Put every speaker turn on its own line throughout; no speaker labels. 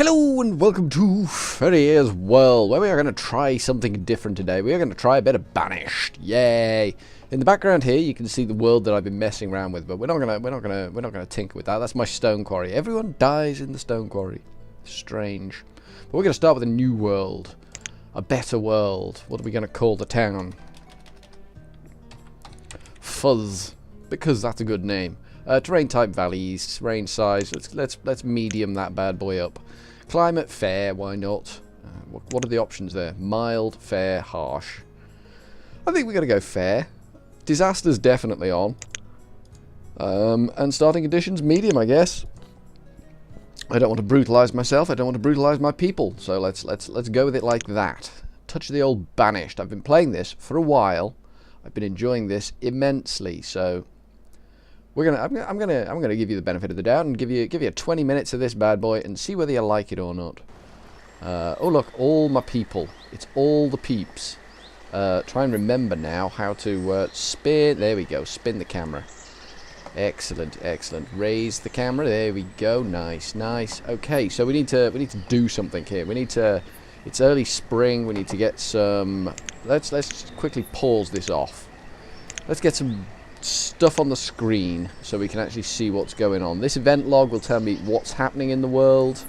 Hello and welcome to furryearsworld, where we are going to try something different today. We are going to try a bit of Banished. Yay! In the background here, you can see the world that I've been messing around with, but we're not gonna tinker with that. That's my stone quarry. Everyone dies in the stone quarry. Strange. But we're going to start with a new world, a better world. What are we going to call the town? Fuzz, because that's a good name. Terrain type valleys, range size. Let's medium that bad boy up. Climate fair, why not? What are the options there? Mild, fair, harsh. I think we're gonna go fair. Disaster's definitely on. And starting conditions medium, I guess. I don't want to brutalize myself. I don't want to brutalize my people. So let's go with it like that. Touch the old Banished. I've been playing this for a while. I've been enjoying this immensely. So I'm gonna give you the benefit of the doubt and give you 20 minutes of this bad boy and see whether you like it or not. Oh look, all my people. It's all the peeps. Try and remember now how to spin. There we go. Spin the camera. Excellent, excellent. Raise the camera. There we go. Nice, nice. Okay, so we need to do something here. We need to. It's early spring. We need to get some. Let's quickly pause this off. Let's get some stuff on the screen so we can actually see what's going on. This event log will tell me what's happening in the world.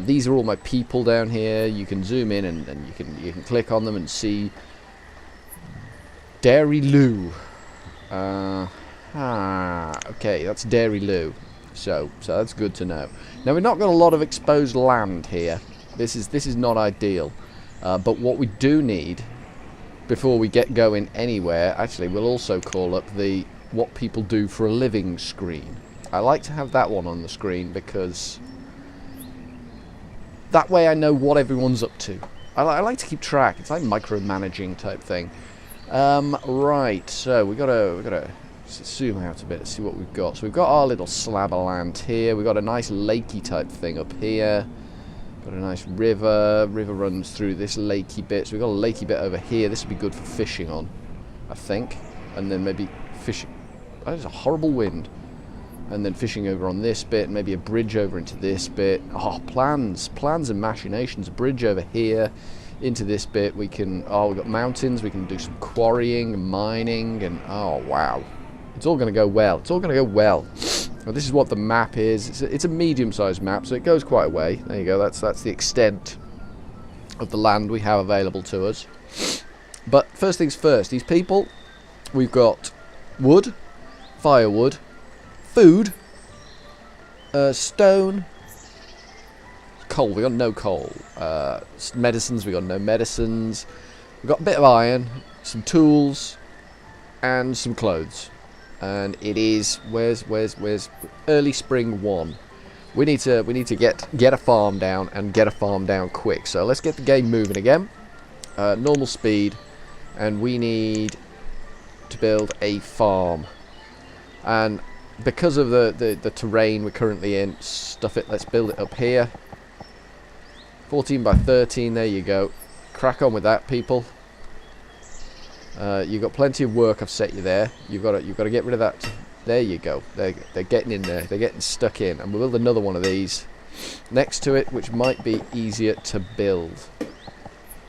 These are all my people down here. You can zoom in and you can click on them and see Dairy Lou. Okay, that's Dairy Lou. So that's good to know. Now we've not got a lot of exposed land here. This is not ideal. But what we do need, before we get going anywhere, actually we'll also call up the what people do for a living screen. I like to have that one on the screen because that way I know what everyone's up to. I like to keep track. It's like micromanaging type thing. Right, so we gotta zoom out a bit, see what we've got. So we've got our little slab of land here. We've got a nice lakey type thing up here. Got a nice river. River runs through this lakey bit. So we've got a lakey bit over here. This would be good for fishing on, I think. And then maybe fishing. Oh, there's a horrible wind. And then fishing over on this bit. Maybe a bridge over into this bit. Oh, plans and machinations. A bridge over here into this bit. We can. Oh, we've got mountains. We can do some quarrying and mining. And oh, wow. It's all going to go well. It's all going to go well. Well, this is what the map is. It's a medium-sized map, so it goes quite a way. There you go. That's the extent of the land we have available to us. But first things first. These people, we've got wood, firewood, food, stone, coal. We got no coal. Medicines. We got no medicines. We've got a bit of iron, some tools, and some clothes. And it is where's early spring 1. We need to get a farm down and get a farm down quick. So let's get the game moving again. Normal speed, and we need to build a farm. And because of the terrain we're currently in, let's build it up here. 14 by 13. There you go. Crack on with that, people. You've got plenty of work. I've set you there. You've got to get rid of that. There you go. They're getting in there. They're getting stuck in. And we'll build another one of these next to it, which might be easier to build.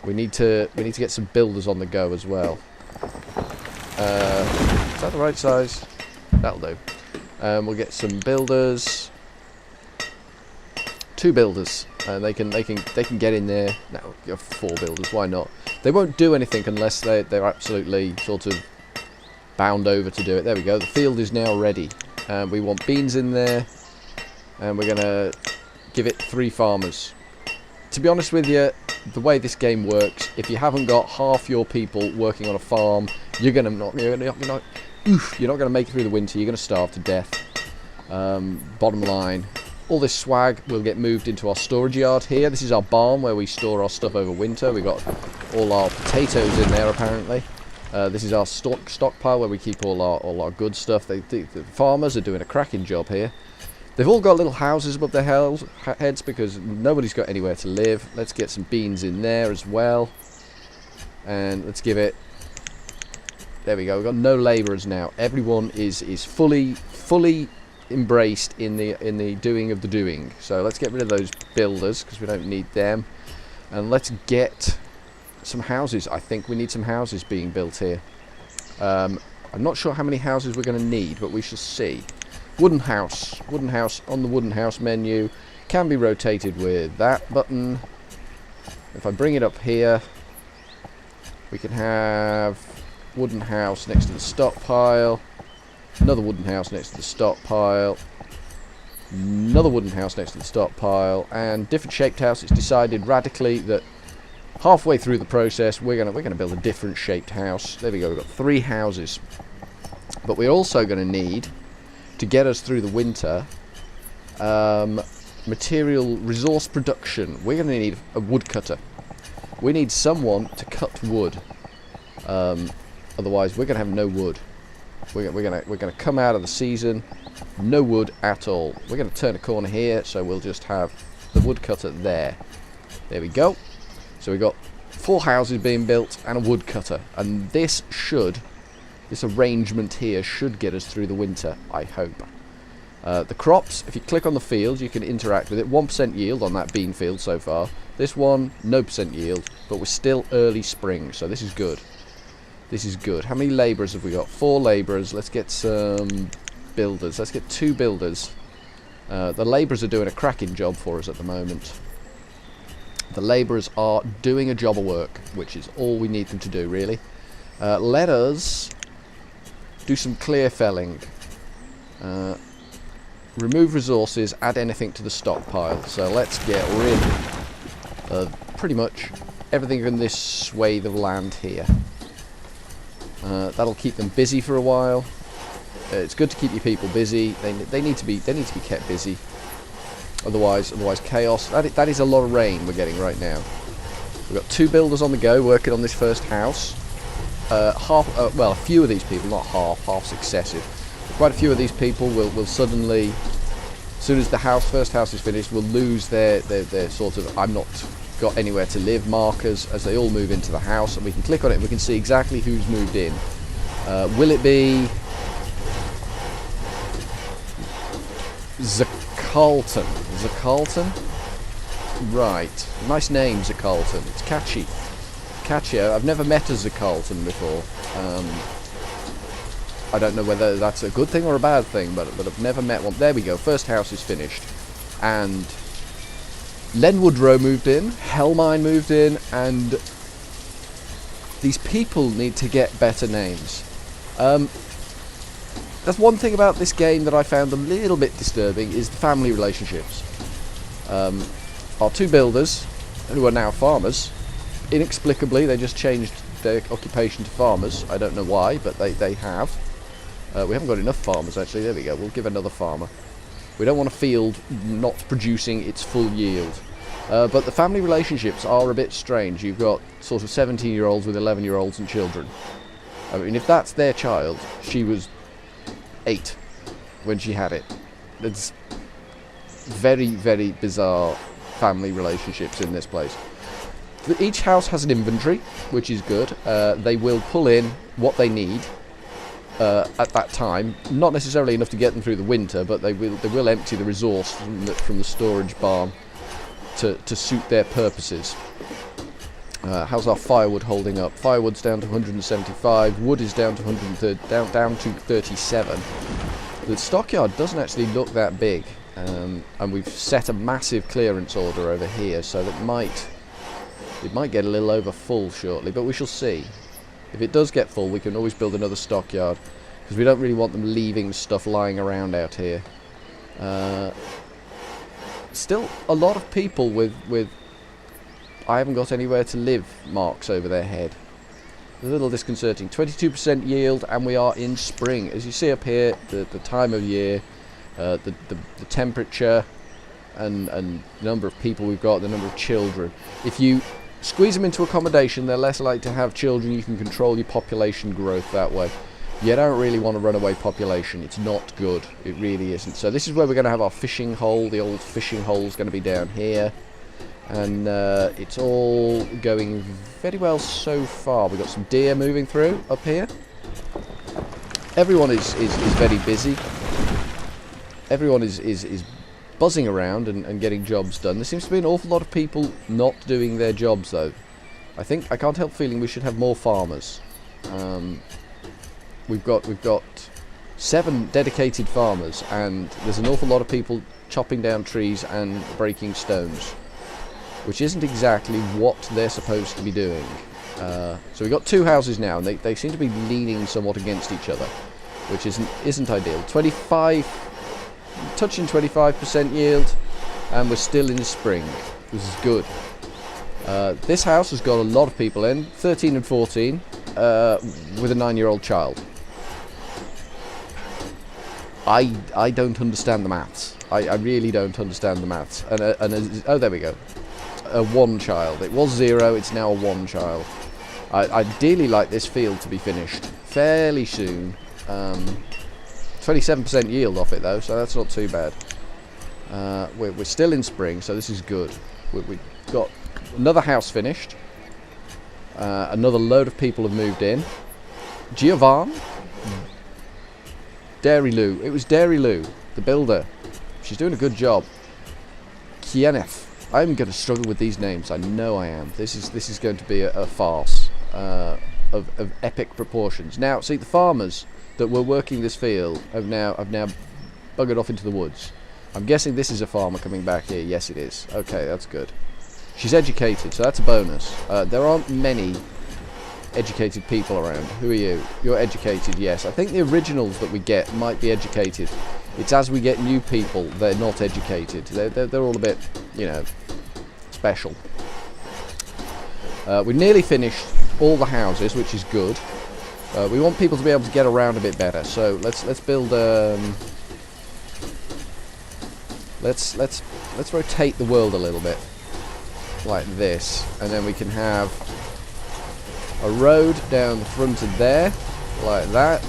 We need to get some builders on the go as well. Is that the right size? That'll do. We'll get some builders. 2 builders. And they can get in there. No, you have 4 builders. Why not? They won't do anything unless they're absolutely sort of bound over to do it. There we go. The field is now ready. We want beans in there, and we're gonna give it 3 farmers. To be honest with you, the way this game works, if you haven't got half your people working on a farm, you're not gonna make it through the winter. You're gonna starve to death. Bottom line. All this swag will get moved into our storage yard here. This is our barn where we store our stuff over winter. We've got all our potatoes in there apparently. This is our stockpile where we keep all our good stuff. The farmers are doing a cracking job here. They've all got little houses above their heads because nobody's got anywhere to live. Let's get some beans in there as well. And let's give it. There we go. We've got no labourers now. Everyone is fully embraced in the doing of the doing. So let's get rid of those builders because we don't need them, and let's get some houses. I think we need some houses being built here. I'm not sure how many houses we're going to need, but we shall see. Wooden house on the wooden house menu can be rotated with that button. If I bring it up here, we can have wooden house next to the stockpile, another wooden house next to the stockpile, another wooden house next to the stockpile, and different shaped house. It's decided radically that halfway through the process we're gonna build a different shaped house. There we go. We've got 3 houses, but we're also going to need, to get us through the winter, material resource production. We're going to need a woodcutter. We need someone to cut wood. Otherwise, we're going to have no wood. We're going to come out of the season no wood at all. We're going to turn a corner here, so we'll just have the woodcutter there. There we go. So we've got 4 houses being built and a woodcutter, and this arrangement here should get us through the winter, I hope. The crops, if you click on the fields, you can interact with it. 1% yield on that bean field so far. This one, no % yield, but we're still early spring, so this is good. This is good. How many labourers have we got? 4 labourers. Let's get some builders. Let's get 2 builders. The labourers are doing a cracking job for us at the moment. The labourers are doing a job of work, which is all we need them to do, really. Let us do some clear felling. Remove resources, add anything to the stockpile. So let's get rid of pretty much everything in this swathe of land here. That'll keep them busy for a while. It's good to keep your people busy. They need to be kept busy. Otherwise chaos. That is a lot of rain we're getting right now. We've got 2 builders on the go working on this first house. Well, a few of these people, not half's excessive. Quite a few of these people will suddenly, as soon as the first house is finished, will lose their sort of I'm not got anywhere to live markers as they all move into the house, and we can click on it and we can see exactly who's moved in. Will it be Zakalton? Right. Nice name, Zakalton. It's catchy. I've never met a Zakalton before. I don't know whether that's a good thing or a bad thing, but I've never met one. There we go. First house is finished. And Len Woodrow moved in, Hellmine moved in, and these people need to get better names. That's one thing about this game that I found a little bit disturbing, is the family relationships. Our 2 builders, who are now farmers, inexplicably they just changed their occupation to farmers. I don't know why, but they have. We haven't got enough farmers, actually. There we go. We'll give another farmer. We don't want a field not producing its full yield. But the family relationships are a bit strange. You've got sort of 17-year-olds with 11-year-olds and children. I mean, if that's their child, she was 8 when she had it. It's very, very bizarre family relationships in this place. Each house has an inventory, which is good. They will pull in what they need at that time. Not necessarily enough to get them through the winter, but they will empty the resource from the storage barn to suit their purposes. How's our firewood holding up? Firewood's down to 175. Wood is down to down to 37. The stockyard doesn't actually look that big, and we've set a massive clearance order over here, so that it might get a little over full shortly, but we shall see. If it does get full, we can always build another stockyard, because we don't really want them leaving stuff lying around out here. Still a lot of people with I haven't got anywhere to live marks over their head. A little disconcerting. 22% yield, and we are in spring. As you see up here, the time of year, the temperature, and the number of people we've got, the number of children. If you squeeze them into accommodation, they're less likely to have children. You can control your population growth that way. You don't really want a runaway population. It's not good. It really isn't. So this is where we're going to have our fishing hole. The old fishing hole is going to be down here. And it's all going very well so far. We've got some deer moving through up here. Everyone is very busy. everyone is buzzing around and getting jobs done. There seems to be an awful lot of people not doing their jobs though. I can't help feeling we should have more farmers. We've got 7 dedicated farmers, and there's an awful lot of people chopping down trees and breaking stones, which isn't exactly what they're supposed to be doing. So we've got 2 houses now, and they seem to be leaning somewhat against each other, which isn't ideal. 25, touching 25% yield, and we're still in the spring. This is good. This house has got a lot of people in, 13 and 14, with a 9-year-old child. I don't understand the maths. I really don't understand the maths. Oh, there we go. A 1 child. It was 0. It's now a 1 child. I'd ideally like this field to be finished fairly soon. 27% yield off it though, so that's not too bad. We're still in spring, so this is good. We've got another house finished. Another load of people have moved in. Giovanni? Dairy Lou. It was Dairy Lou, the builder. She's doing a good job. Kienef. I'm going to struggle with these names. I know I am. This is going to be a farce of epic proportions. Now, see, the farmers that were working this field have now buggered off into the woods. I'm guessing this is a farmer coming back here. Yes, it is. Okay, that's good. She's educated, so that's a bonus. There aren't many educated people around. Who are you? You're educated, yes. I think the originals that we get might be educated. It's as we get new people, they're not educated. They're all a bit, you know, special. We've nearly finished all the houses, which is good. We want people to be able to get around a bit better, so let's build. Let's rotate the world a little bit, like this, and then we can have a road down the front of there, like that,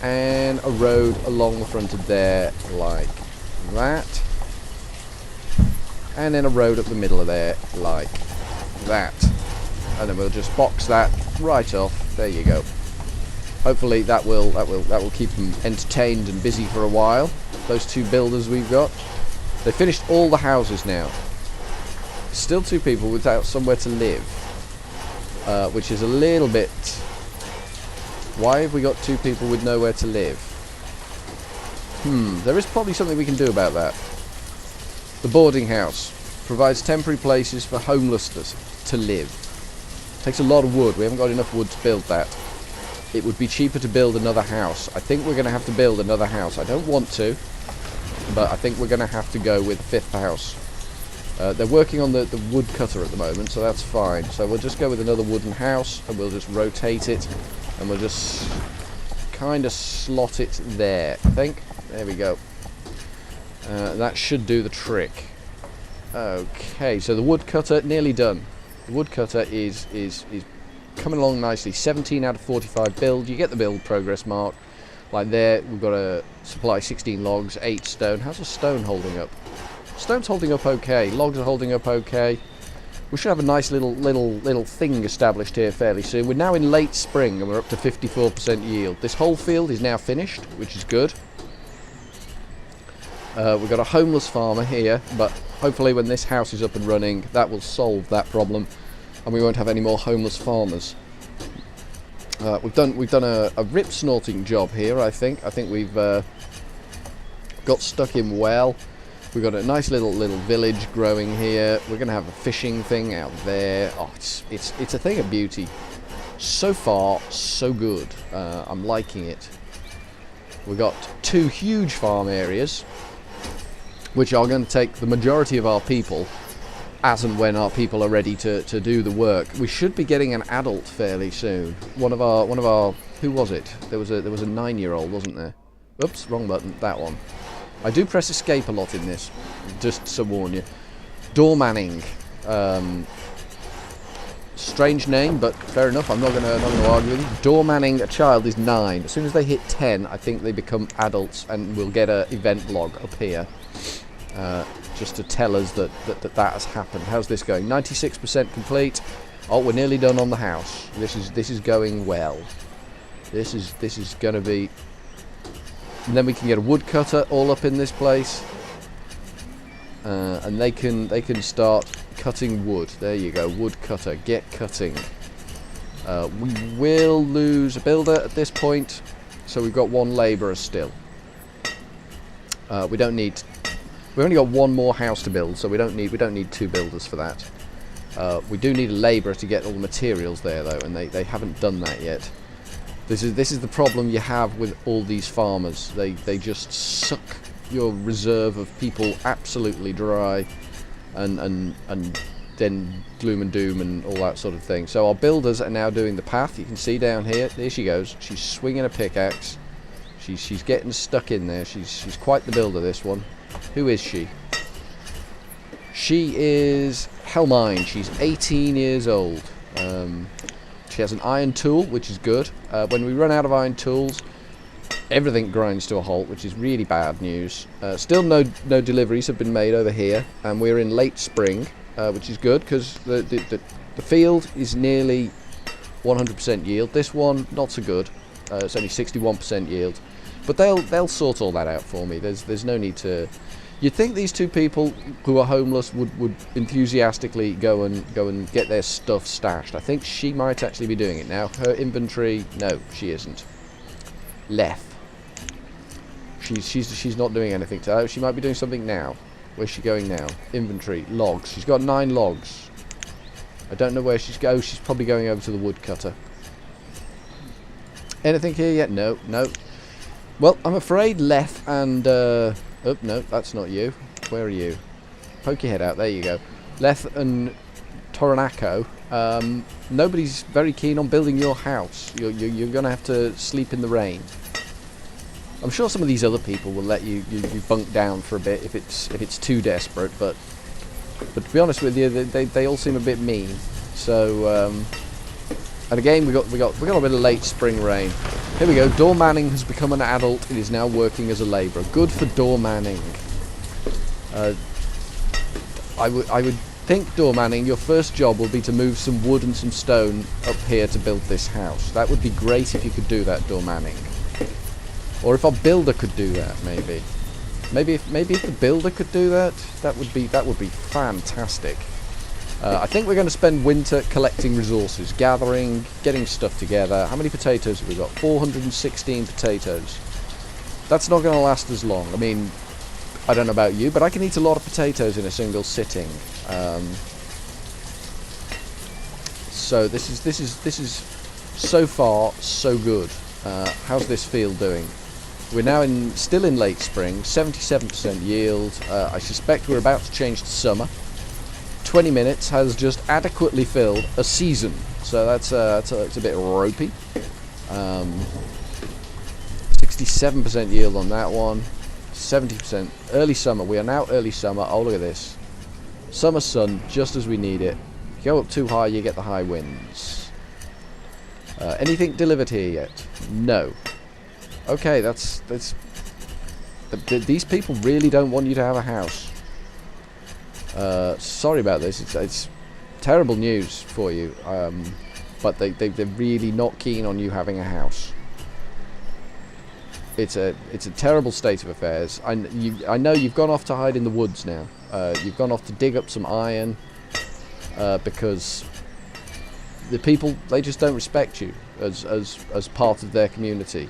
and a road along the front of there, like that, and then a road up the middle of there, like that, and then we'll just box that right off. There you go. Hopefully that will keep them entertained and busy for a while. Those 2 builders we've got, they finished all the houses now. Still 2 people without somewhere to live, which is a little bit. Why have we got 2 people with nowhere to live? There is probably something we can do about that. The boarding house provides temporary places for homelessness to live. Takes a lot of wood. We haven't got enough wood to build that. It would be cheaper to build another house. I think we're going to have to build another house. I don't want to, but I think we're going to have to go with 5th house. They're working on the woodcutter at the moment, so that's fine. So we'll just go with another wooden house, and we'll just rotate it, and we'll just kind of slot it there, I think. There we go. That should do the trick. Okay, so the woodcutter, nearly done. The woodcutter is coming along nicely. 17 out of 45 build. You get the build progress mark. Like there, we've got to supply 16 logs, 8 stone. How's the stone holding up? Stone's holding up okay. Logs are holding up okay. We should have a nice little thing established here fairly soon. We're now in late spring and we're up to 54% yield. This whole field is now finished, which is good. We've got a homeless farmer here, but hopefully when this house is up and running, that will solve that problem, and we won't have any more homeless farmers. We've done a rip snorting job here. I think we've got stuck in well. We've got a nice little village growing here. We're going to have a fishing thing out there. Oh, it's a thing of beauty. So far, so good. I'm liking it. We've got 2 huge farm areas, which are going to take the majority of our people, as and when our people are ready to do the work. We should be getting an adult fairly soon. One of our who was it? There was a 9-year-old, wasn't there? Oops, wrong button. That one. I do press escape a lot in this, just to warn you. Door manning. Strange name, but fair enough. I'm not going to argue with you. Door manning a child is 9. As soon as they hit 10, I think they become adults, and we'll get an event log up here, just to tell us that has happened. How's this going? 96% complete. Oh, we're nearly done on the house. This is going well. This is going to be And then we can get a woodcutter all up in this place. And they can start cutting wood. There you go, woodcutter, get cutting. We will lose a builder at this point, so we've got one labourer still. We've only got one more house to build, so we don't need 2 builders for that. We do need a labourer to get all the materials there though, and they haven't done that yet. This is the problem you have with all these farmers. They just suck your reserve of people absolutely dry, and then gloom and doom and all that sort of thing. So our builders are now doing the path. You can see down here. There she goes. She's swinging a pickaxe. She's getting stuck in there. She's quite the builder, this one. Who is she? She is Helmine. She's 18 years old. She has an iron tool, which is good. When we run out of iron tools, everything grinds to a halt, which is really bad news. Still no deliveries have been made over here, and we're in late spring, which is good because the field is nearly 100% yield. This one, not so good. It's only 61% yield. But they'll sort all that out for me. There's no need to. You'd think these 2 people who are homeless would enthusiastically go and get their stuff stashed. I think she might actually be doing it now. Her inventory, no, she isn't. Left. She's not doing anything. She might be doing something now. Where's she going now? Inventory, logs. She's got 9 logs. I don't know where she's going. She's probably going over to the woodcutter. Anything here yet? No, no. Well, I'm afraid Leth and... oh, no, that's not you. Where are you? Poke your head out. There you go. Leth and Toranaco. Nobody's very keen on building your house. You're going to have to sleep in the rain. I'm sure some of these other people will let you bunk down for a bit if it's too desperate. But to be honest with you, they all seem a bit mean. So... and again, we got a bit of late spring rain. Here we go. Door Manning has become an adult. It is now working as a labourer. Good for Door Manning. I would think, Door Manning, your first job will be to move some wood and some stone up here to build this house. That would be great if you could do that, Door Manning. Or if our builder could do that, maybe. Maybe if the builder could do that, that would be fantastic. I think we're going to spend winter collecting resources, gathering, getting stuff together. How many potatoes have we got? 416 potatoes. That's not going to last as long. I mean, I don't know about you, but I can eat a lot of potatoes in a single sitting. So this is so far so good. How's this field doing? We're now still in late spring, 77% yield. I suspect we're about to change to summer. 20 minutes has just adequately filled a season, so that's a bit ropey. 67% yield on that one. 70% early summer. We are now early summer. Oh, look at this. Summer sun, just as we need it. If you go up too high, you get the high winds. Anything delivered here yet? No. Okay, that's these people really don't want you to have a house. Sorry about this. It's terrible news for you. But they're really not keen on you having a house. It's a terrible state of affairs. I know you've gone off to hide in the woods now. You've gone off to dig up some iron because the people, they just don't respect you as part of their community.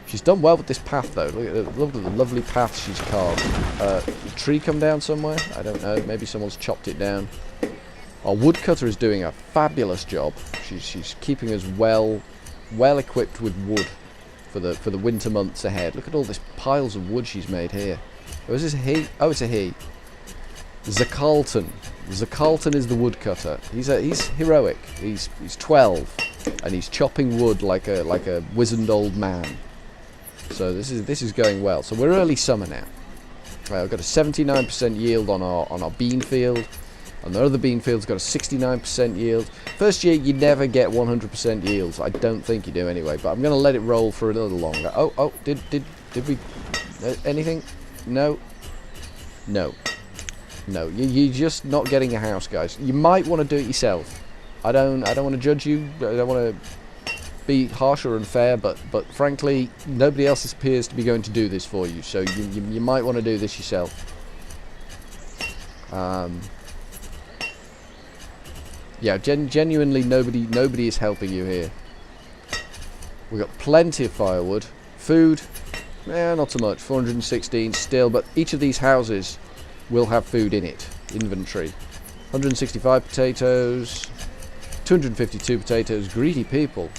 She's done well with this path though. Look at the lovely path she's carved. A tree come down somewhere? I don't know. Maybe someone's chopped it down. Our woodcutter is doing a fabulous job. She's keeping us well equipped with wood for the winter months ahead. Look at all these piles of wood she's made here. Oh, is this a he? Oh, it's a he. Zakalton. Zakalton is the woodcutter. He's heroic. He's 12 and he's chopping wood like a wizened old man. So this is going well. So we're early summer now. We've got a 79% yield on our bean field. And the other bean field's got a 69% yield. First year you never get 100% yields. I don't think you do anyway. But I'm going to let it roll for a little longer. Oh, did we anything? No. You're just not getting a house, guys. You might want to do it yourself. I don't want to judge you. I don't want to be harsh or unfair, but frankly, nobody else appears to be going to do this for you. So you might want to do this yourself. Yeah, genuinely, nobody is helping you here. We've got plenty of firewood, food. Not so much. 416 still, but each of these houses will have food in it. Inventory. 165 potatoes. 252 potatoes. Greedy people.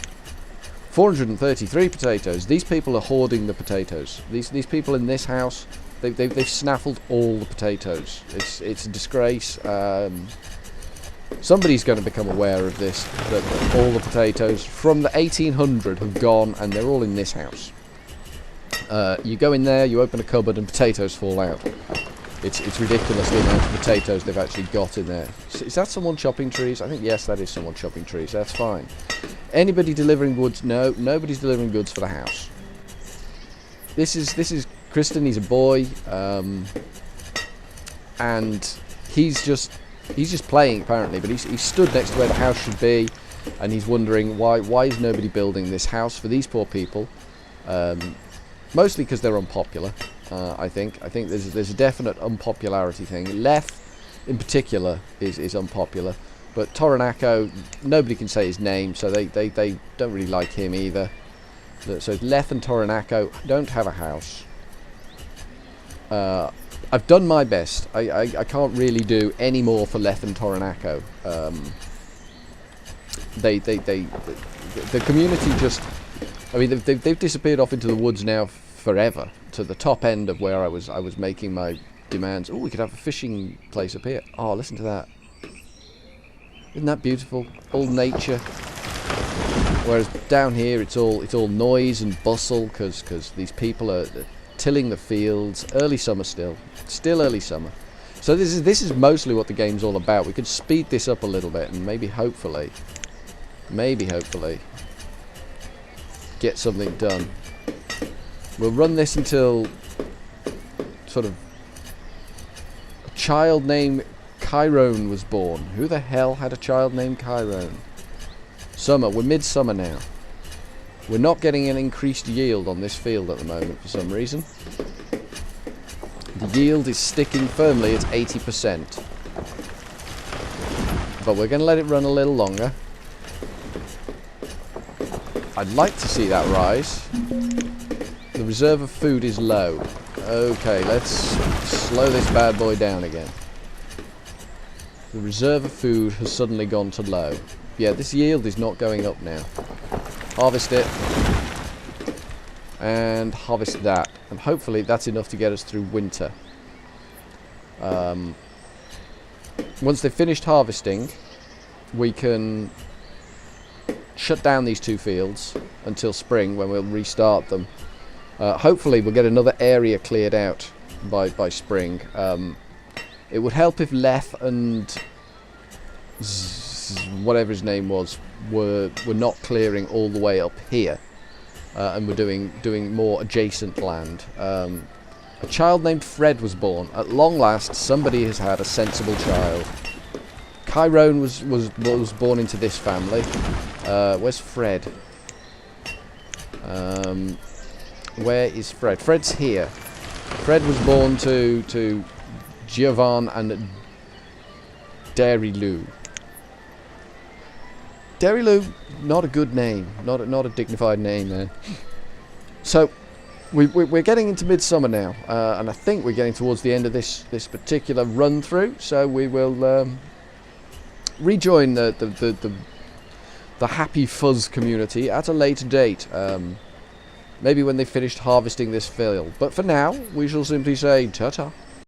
433 potatoes. These people are hoarding the potatoes. These people in this house, they've snaffled all the potatoes. It's a disgrace. Somebody's going to become aware of this, that all the potatoes from the 1800 have gone, and they're all in this house. You go in there, you open a cupboard, and potatoes fall out. It's ridiculous the amount of potatoes they've actually got in there. Is that someone chopping trees? I think, yes, that is someone chopping trees. That's fine. Anybody delivering goods? No, nobody's delivering goods for the house. This is Kristen. He's a boy, and he's just playing apparently. But he's stood next to where the house should be, and he's wondering why is nobody building this house for these poor people. Mostly because they're unpopular. I think there's a definite unpopularity thing. Leth, in particular, is unpopular. But Toranaco, nobody can say his name, so they don't really like him either. So Leth and Toranaco don't have a house. I've done my best. I can't really do any more for Leth and Toranaco. The community just, I mean, they've disappeared off into the woods now forever, to the top end of where I was making my demands. Oh, we could have a fishing place up here. Oh, listen to that. Isn't that beautiful? All nature. Whereas down here it's all noise and bustle because these people are tilling the fields. Early summer still early summer. So this is mostly what the game's all about. We could speed this up a little bit and maybe hopefully get something done. We'll run this until sort of a child named Chiron was born. Who the hell had a child named Chiron? Summer. We're midsummer now. We're not getting an increased yield on this field at the moment for some reason. The yield is sticking firmly at 80%. But we're going to let it run a little longer. I'd like to see that rise. The reserve of food is low. Okay, let's slow this bad boy down again. The reserve of food has suddenly gone to low. Yeah, this yield is not going up now. Harvest it. And harvest that. And hopefully that's enough to get us through winter. Once they've finished harvesting, we can shut down these two fields until spring when we'll restart them. Hopefully we'll get another area cleared out by spring. It would help if Leth and whatever his name was were not clearing all the way up here, and were doing more adjacent land. A child named Fred was born. At long last, somebody has had a sensible child. Chiron was born into this family. Where's Fred? Where is Fred? Fred's here. Fred was born to Giovan and Dairy Lou. Dairy Lou, not a good name. Not a dignified name there. So, we're getting into midsummer now, and I think we're getting towards the end of this particular run through. So we will rejoin the happy Fuzz community at a later date. Maybe when they've finished harvesting this field. But for now, we shall simply say ta-ta.